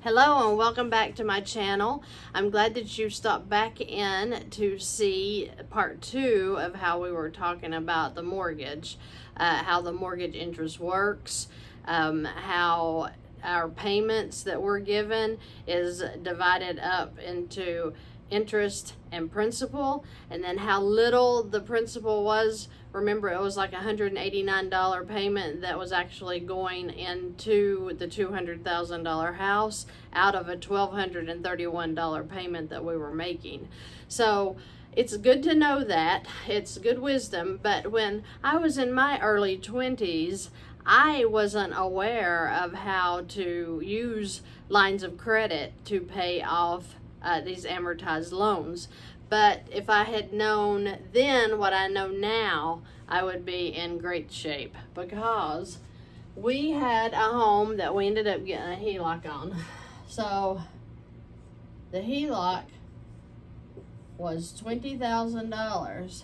Hello and welcome back to my channel. I'm glad that you stopped back in to see part 2 of how we were talking about the mortgage, how the mortgage interest works, how our payments that we're given is divided up into interest and principal, and then how little the principal was. Remember, it was like a $189 payment that was actually going into the $200,000 house out of a $1,231 payment that we were making. So it's good to know that. It's good wisdom. But when I was in my early 20s, I wasn't aware of how to use lines of credit to pay off these amortized loans. But if I had known then what I know now, I would be in great shape, because we had a home that we ended up getting a HELOC on. So the HELOC was $20,000.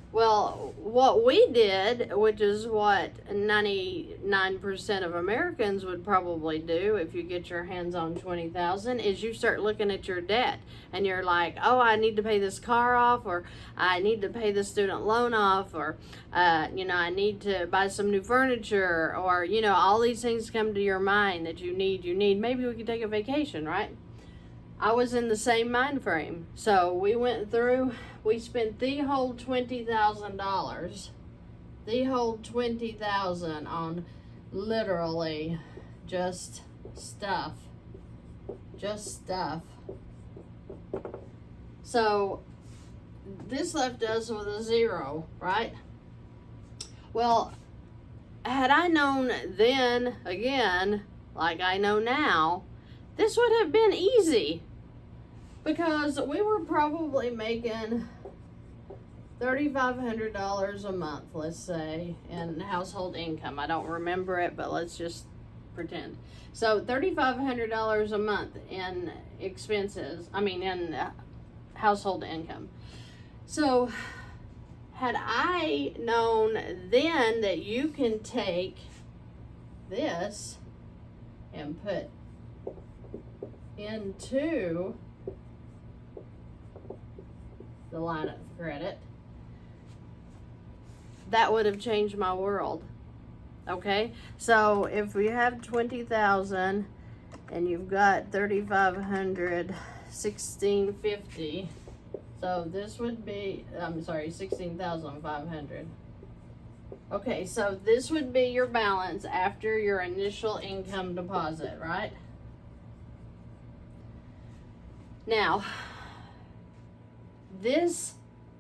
Well, what we did, which is what 99% of Americans would probably do if you get your hands on $20,000, is you start looking at your debt and you're like, oh, I need to pay this car off, or I need to pay the student loan off, or I need to buy some new furniture, or all these things come to your mind that you need. Maybe we could take a vacation, right? I was in the same mind frame. So we went through, we spent the whole $20,000, the whole $20,000 on literally just stuff. So this left us with a zero, right? Well, had I known then, again, like I know now, this would have been easy, because we were probably making $3,500 a month, let's say, in household income. I don't remember it, but let's just pretend. So $3,500 a month in expenses, in household income. So had I known then that you can take this and put into the line of credit, that would have changed my world. Okay, so if we have 20,000 and you've got 3,500, 1,650, so this would be 16,500. Okay, so this would be your balance after your initial income deposit, right? Now, this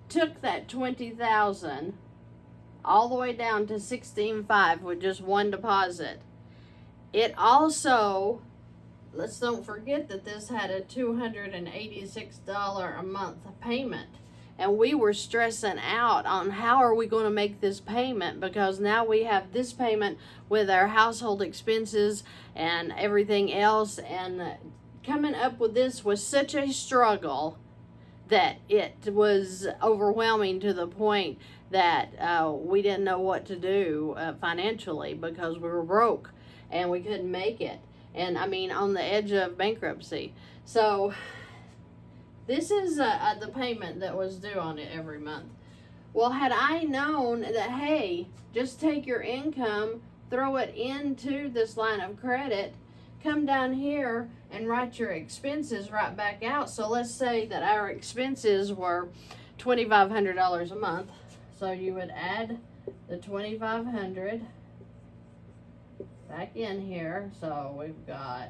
took that 20,000 all the way down to 16,500 with just one deposit. It also, let's don't forget that this had a $286 a month payment. And we were stressing out on how are we going to make this payment, because now we have this payment with our household expenses and everything else, and coming up with this was such a struggle that it was overwhelming to the point that we didn't know what to do financially, because we were broke and we couldn't make it, and on the edge of bankruptcy. So this is the payment that was due on it every month. Well, had I known that, hey, just take your income, throw it into this line of credit, come down here and write your expenses right back out. So let's say that our expenses were $2,500 a month. So you would add the $2,500 back in here. So we've got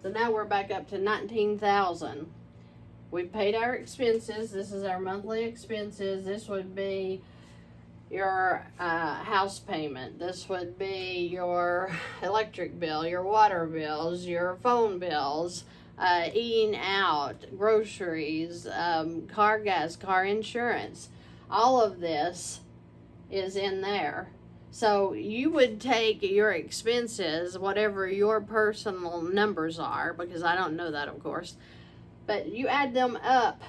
so now we're back up to 19,000. We've paid our expenses. This is our monthly expenses. This would be your house payment. This would be your electric bill, your water bills, your phone bills, eating out, groceries, car gas, car insurance. All of this is in there. So you would take your expenses, whatever your personal numbers are, because I don't know that, of course, but you add them up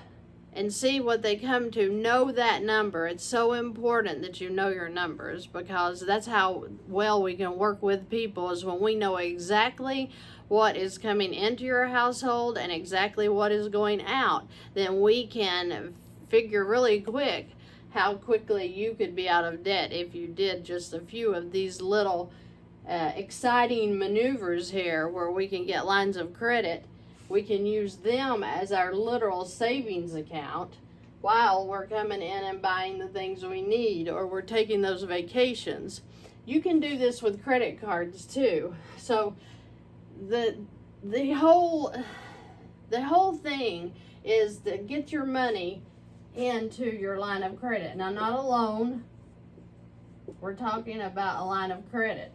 and see what they come to. Know that number. It's so important that you know your numbers, because that's how well we can work with people, is when we know exactly what is coming into your household and exactly what is going out. Then we can figure really quick how quickly you could be out of debt if you did just a few of these little exciting maneuvers here, where we can get lines of credit. We can use them as our literal savings account while we're coming in and buying the things we need, or we're taking those vacations. You can do this with credit cards too. So the whole thing is to get your money into your line of credit. Now, not a loan. We're talking about a line of credit.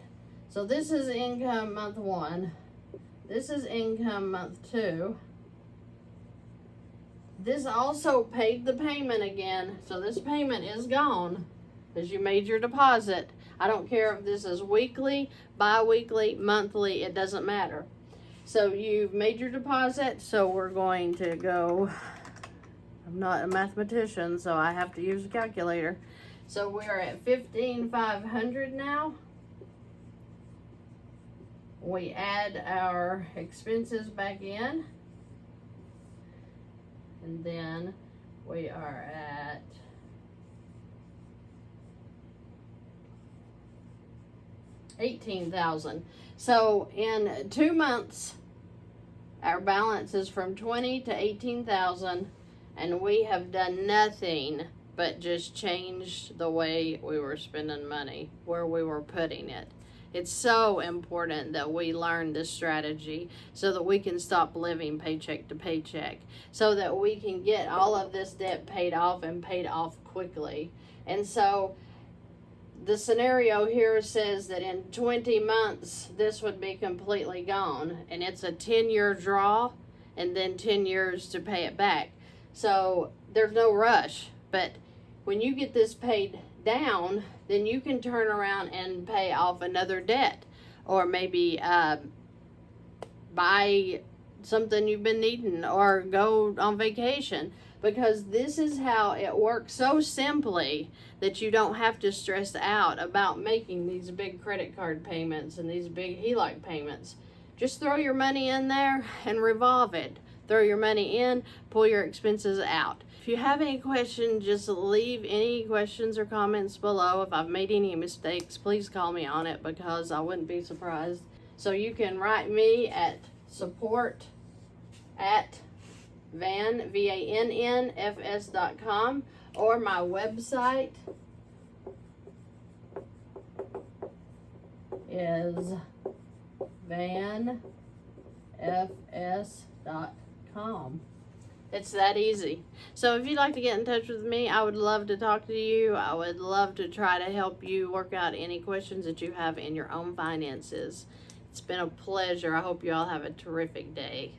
So this is income month 1. This is income month 2. This also paid the payment again. So this payment is gone because you made your deposit. I don't care if this is weekly, bi-weekly, monthly, it doesn't matter. So you've made your deposit. So we're going to go, I'm not a mathematician, so I have to use a calculator. So we're at 15,500 now. We add our expenses back in, and then we are at $18,000. So in 2 months, our balance is from 20 to 18,000, and we have done nothing but just changed the way we were spending money, where we were putting it. It's so important that we learn this strategy so that we can stop living paycheck to paycheck, so that we can get all of this debt paid off, and paid off quickly. And so the scenario here says that in 20 months, this would be completely gone. And it's a 10-year draw, and then 10 years to pay it back. So there's no rush. But when you get this paid down, then you can turn around and pay off another debt, or maybe buy something you've been needing, or go on vacation, because this is how it works so simply that you don't have to stress out about making these big credit card payments and these big HELOC payments. Just throw your money in there and revolve it. Throw your money in, pull your expenses out. If you have any questions, just leave any questions or comments below. If I've made any mistakes, please call me on it, because I wouldn't be surprised. So you can write me at support@VANN, VANNFS.com, or my website is VANNFS.com. It's that easy. So if you'd like to get in touch with me, I would love to talk to you. I would love to try to help you work out any questions that you have in your own finances. It's been a pleasure. I hope you all have a terrific day.